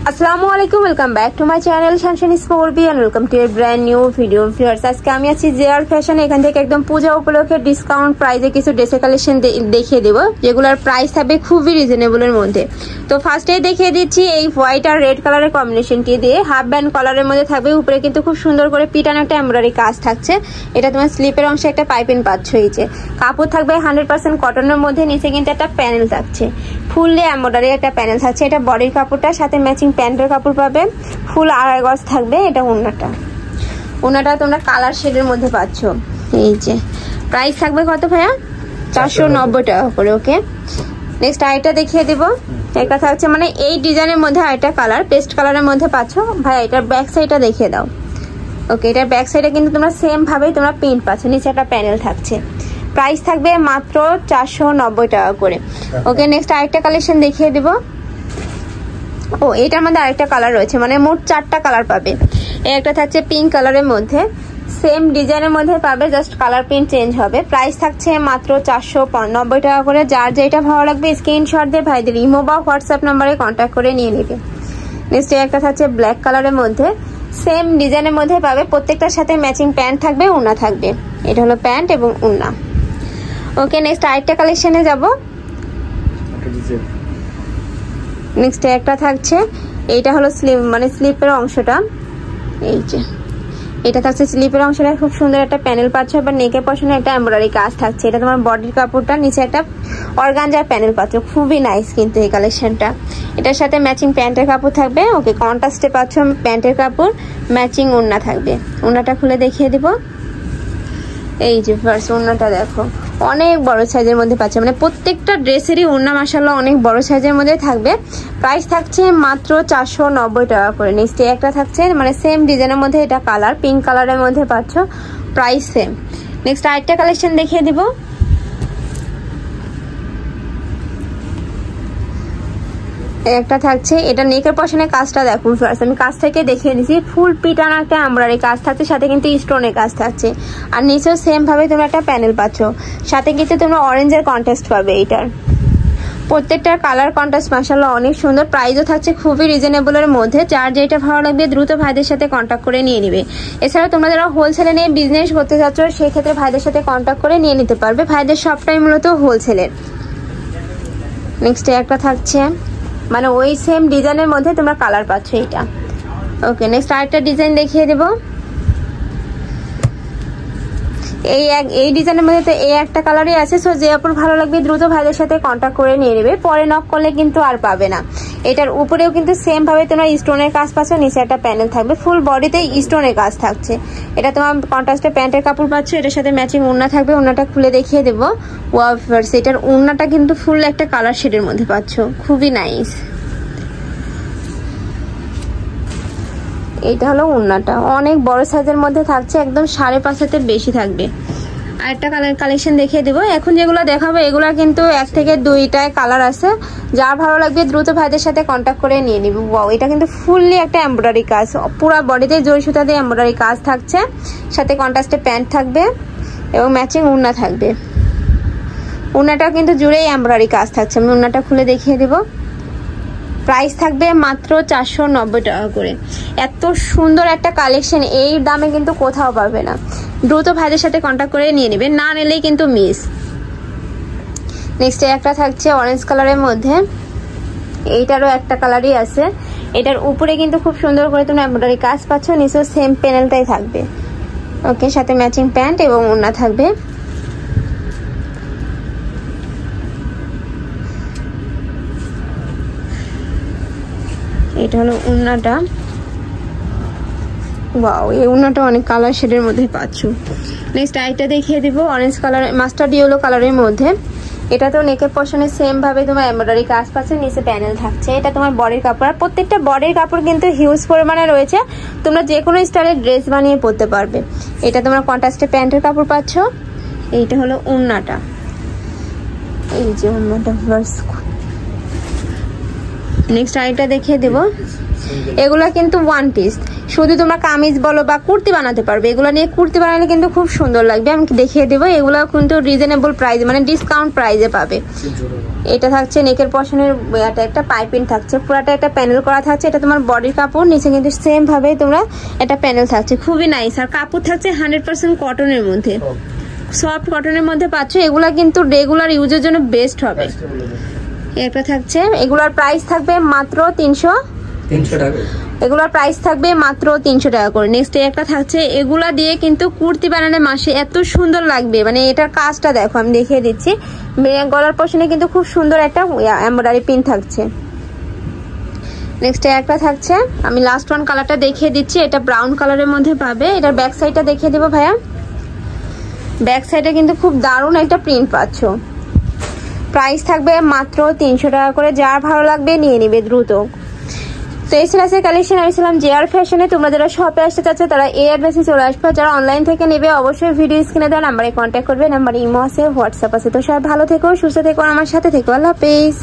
আসসালামু আলাইকুম, welcome back to my channel শানশান স্পোর্বি and welcome to a brand new video. Viewers, আজকে আমি আছি জেআর ফ্যাশন। এখান থেকে একদম পূজা উপলক্ষে ডিসকাউন্ট প্রাইসে কিছু ড্রেসের কালেকশন দেখিয়ে দেবো, যেগুলোর প্রাইস থাকবে খুবই রিজনেবলের মধ্যে। তো ফার্স্টেই দেখিয়ে দিচ্ছি এই হোয়াইট আর রেড কালারের কম্বিনেশনটি দিয়ে হাফ ব্যান্ড কলারের মধ্যে থাকবে। উপরে কিন্তু খুব সুন্দর করে পিটানো একটা এমব্রয়ডারি কাজ থাকছে। এটা তোমার স্লিপের অংশে একটা পাইপিং পাচ্ছ। এই যে কাপড় থাকবে 100% কটনের মধ্যে, নিচে কিন্তু একটা প্যানেল থাকছে, ফুললি এমব্রয়ডারি একটা প্যানেল থাকছে। এটা বডির কাপড়টা, সাথে ম্যাচিং প্যান্টের কাপড় পাবে, ফুল আড়াই গজ থাকবে। এটা ওনাটা তোমরা কালার শেডের মধ্যে পাচ্ছ। এই যে প্রাইস থাকবে কত ভাইয়া? 490 টাকা করে। ওকে, নেক্সট আইটা দেখিয়ে দিব। একটা থাকছে মানে এই ডিজাইনের মধ্যে আইটা কালার পেস্ট কালারের মধ্যে পাচ্ছ। ভাইয়া এটার ব্যাক সাইডটা দেখিয়ে দাও। ওকে, এটার ব্যাক সাইডে কিন্তু তোমরা সেম ভাবেই তোমরা প্রিন্ট পাচ্ছ, নিচে একটা প্যানেল থাকছে। প্রাইস থাকবে মাত্র 490 টাকা করে। ওকে, নেক্সট আরেকটা কালেকশন দেখিয়ে দিব। ও, এটার মধ্যে আরেকটা কালার রয়েছে, মানে মোট 4টা কালার পাবে। একটা থাকছে পিঙ্ক কালারের মধ্যে, সেম ডিজাইনের মধ্যে পাবে, জাস্ট কালার প্রিন্ট চেঞ্জ হবে। প্রাইস থাকছে মাত্র 490 টাকা করে। যার যেটা ভালো লাগবে স্ক্রিনশট দিয়ে ভাইদের ইমো বা হোয়াটসঅ্যাপ নাম্বারে কন্ট্যাক্ট করে নিয়ে নেবে। নেক্সট একটা থাকছে ব্ল্যাক কালারের মধ্যে, সেম ডিজাইনের মধ্যে পাবে। প্রত্যেকটার সাথে ম্যাচিং প্যান্ট থাকবে, ওড়না থাকবে। এটা হলো প্যান্ট এবং ওড়না। ওকে, নেক্সট আরেকটা কালেকশনে যাব। নেক্সট একটা থাকছে, এইটা হলো স্লিপ, মানে স্লিপের অংশটা। এই যে এটা থাকছে স্লিপের অংশটা, খুব সুন্দর একটা প্যানেল পাচ্ছ। আবার নেকের পশনে একটা এমব্রয়ডারি কাজ থাকছে। এটা তোমার বডির কাপড়টা, নিচে একটা অর্গানজার প্যানেল পাচ্ছ। খুবই নাইস কিন্তু এই কালেকশনটা। এটার সাথে ম্যাচিং প্যান্টের কাপড় থাকবে। ওকে, কন্ট্রাস্টে পাচ্ছ প্যান্টের কাপড়, ম্যাচিং ওড়না থাকবে। ওড়নাটা খুলে দেখিয়ে দিব। এই যে ফার্স্ট ওড়নাটা দেখো, অনেক বড় সাইজের মধ্যে পাচ্ছে, মানে প্রত্যেকটা ড্রেসেরই ওড়না মাশাআল্লাহ অনেক বড় সাইজের মধ্যে থাকবে। প্রাইস থাকছে মাত্র 490 টাকা করে। নেক্সট একটা থাকছে মানে সেম ডিজাইনের মধ্যে, এটা কালার পিঙ্ক কালারের মধ্যে পাচ্ছ, প্রাইস সেম। নেক্সট আরেকটা কালেকশন দেখিয়ে দিব। একটা থাকছে, এটা নেকের পশনে কাজটা দেখো। আমি কাজ থেকে দেখিয়ে দিচ্ছি, ফুল পিটানো একটা এমব্রয়ডারি কাজ থাকছে, সাথে কিন্তু স্টোনের কাজ থাকছে। আর নিচেও সেম ভাবে তোমরা একটা প্যানেল পাচ্ছ, সাথে কিন্তু তোমরা অরেঞ্জের কন্ট্রাস্ট পাবে। এইটার প্রত্যেকটার কালার কন্ট্রাস্ট মাশাআল্লাহ অনেক সুন্দর। প্রাইসও থাকছে খুবই রিজনেবলের মধ্যে। যার যেটা ভালো লাগবে দ্রুত ভাইদের সাথে কন্ট্যাক্ট করে নিয়ে নিবে। এছাড়াও তোমরা যারা হোলসেলে নিয়ে বিজনেস করতে চাচ্ছ, সেই ক্ষেত্রে ভাইদের সাথে কন্ট্যাক্ট করে নিয়ে নিতে পারবে। ভাইদের সবটাই মূলত হোলসেলের। নেক্সট একটা থাকছে, মানে ওই সেম ডিজাইনের মধ্যে তোমরা কালার পাচ্ছ এইটা। ওকে, নেক্সট আরেকটা ডিজাইন দেখিয়ে দেব। এই ডিজাইনের মধ্যে তো এই একটা কালারই আছে। সো যে আপুর ভালো লাগবে দ্রুত ভাইদের সাথে কন্ট্যাক্ট করে নিয়ে নেবে, পরে নক করলে কিন্তু আর পাবে না। এটার উপরেও কিন্তু সেম ভাবে তোমরা স্টোনের কাজ পাচ্ছ, নিচে একটা প্যানেল থাকবে, ফুল বডিতে স্টোনের কাজ থাকছে। এটা তোমার কন্ট্রাস্টে প্যান্টের কাপড় পাচ্ছ, এটার সাথে ম্যাচিং ওড়না থাকবে। ওড়নাটা খুলে দেখিয়ে দেবো। ওয়াও ভিউয়ার্স, এটার ওড়নাটা কিন্তু ফুল একটা কালার শেডের মধ্যে পাচ্ছ, খুবই নাইস। এইটা হলো ওড়নাটা, অনেক বড় সাইজের মধ্যে থাকছে, একদম 5.5 হাতের বেশি থাকবে। আরেকটা কালেকশন দেখিয়ে দেবো। এখন যেগুলো দেখাবো এগুলো কিন্তু 1 থেকে 2টায় কালার আছে। যার ভালো লাগবে দ্রুত ভাইদের সাথে কন্ট্যাক্ট করে নিয়ে নিবে। ওয়াও, এটা কিন্তু ফুললি একটা এমব্রয়ডারি কাজ, পুরো বডিতে জরি সুতা দিয়ে এমব্রয়ডারি কাজ থাকছে, সাথে কন্ট্রাস্টে প্যান্ট থাকবে এবং ম্যাচিং ওড়না থাকবে। ওড়নাটা কিন্তু জুড়েই এমব্রয়ডারি কাজ থাকছে। আমি ওড়নাটা খুলে দেখিয়ে দেবো। প্রাইস থাকবে মাত্র 490 টাকা করে। এত সুন্দর একটা কালেকশন এই দামে কিন্তু কোথাও পাবে না। দ্রুত ভাইদের সাথে কন্ট্যাক্ট করে নিয়ে নেবে, না নিলেই কিন্তু মিস। নেক্সট একটা থাকছে অরেঞ্জ কালারের মধ্যে, এইটারও একটা কালারই আছে। এটার উপরে কিন্তু খুব সুন্দর করে তোমরা এমব্রয়ডারি কাজ পাচ্ছ, নিচেও সেম প্যানেলটাই থাকবে। ওকে, সাথে ম্যাচিং প্যান্ট এবং ওড়না থাকবে। এটা হলো ওড়নাটা। ওয়াও, এই ওড়নাটা অনেক কালার শেডের মধ্যে পাচ্ছ। নেক্সট আইটা দেখিয়ে দিব, অরেঞ্জ কালার মাস্টার্ড ইয়েলো কালারের মধ্যে। এটা তো নেকের পশনে সেম ভাবে তোমার এমব্রয়ডারি কাজ পাচ্ছে, নিচে প্যানেল থাকছে। এটা তোমার বডির কাপড়, আর প্রত্যেকটা বডির কাপড় কিন্তু হিউজ পরিমাণে রয়েছে। তোমরা যে কোনো স্টাইলের ড্রেস বানিয়ে পরতে পারবে। এটা তোমরা কন্ট্রাস্টে প্যান্টের কাপড় পাচ্ছ। এইটা হলো ওড়নাটা। এই যে ওড়নাটা। নেক্সট আইটা দেখিয়ে দেব। এগুলা কিন্তু ওয়ান পিস, শুধু তোমরা কামিজ বলো বা কুর্তি বানাতে পারবে। এগুলো নিয়ে কুর্তি বানালে কিন্তু খুব সুন্দর লাগবে। আমি দেখিয়ে দেবো, এগুলো কিন্তু রিজনেবল প্রাইসে মানে ডিসকাউন্ট প্রাইসে পাবে। এটা থাকছে নেকের পশনের একটা পাইপিং থাকছে, পুরাটা একটা প্যানেল করা থাকছে। এটা তোমার বডির কাপড়, নিচে কিন্তু সেম ভাবে তোমরা একটা প্যানেল থাকছে, খুবই নাইস। আর কাপড় থাকছে 100% কটনের মধ্যে, সফট কটনের মধ্যে পাচ্ছ। এগুলা কিন্তু রেগুলার ইউজের জন্য বেস্ট হবে। একটা থাকছে, এগুলার প্রাইস থাকবে মাত্র 300 টাকা। এগুলোর প্রাইস থাকবে মাত্র 300 টাকা করে। নেক্সট একটা থাকছে, এগুলা দিয়ে কিন্তু কুর্তি বানালে মাসে এত সুন্দর লাগবে, মানে এটার কাজটা দেখো, আমি দেখিয়ে দিচ্ছি। গলার পশনে কিন্তু খুব সুন্দর একটা এমব্রয়ডারি পিন থাকছে। নেক্সট একটা থাকছে, আমি লাস্ট ওয়ান কালারটা দেখিয়ে দিচ্ছি, এটা ব্রাউন কালারের মধ্যে পাবে। এটার ব্যাক সাইডটা দেখিয়ে দেবো ভাইয়া। ব্যাক সাইডে কিন্তু খুব দারুণ একটা প্রিন্ট পাচ্ছ। প্রাইস থাকবে মাত্র 300 টাকা করে। যার ভালো লাগবে নিয়ে নিবে দ্রুত। তো এই ছিল আজকের কালেকশন। আমি ছিলাম জেআর ফ্যাশনে। তোমরা যারা শপে আসতে চাচ্ছ তারা এই অ্যাড্রেসে চলে আসবে। যারা অনলাইন থেকে নেবে অবশ্যই ভিডিও স্ক্রিনে দেওয়া নাম্বারে কন্ট্যাক্ট করবে। নাম্বার ইমো আছে, হোয়াটসঅ্যাপ আছে। তো সবাই ভালো থেকো, সুস্থ থেকো, আমার সাথে থেকো। আল্লাহ হাফেজ।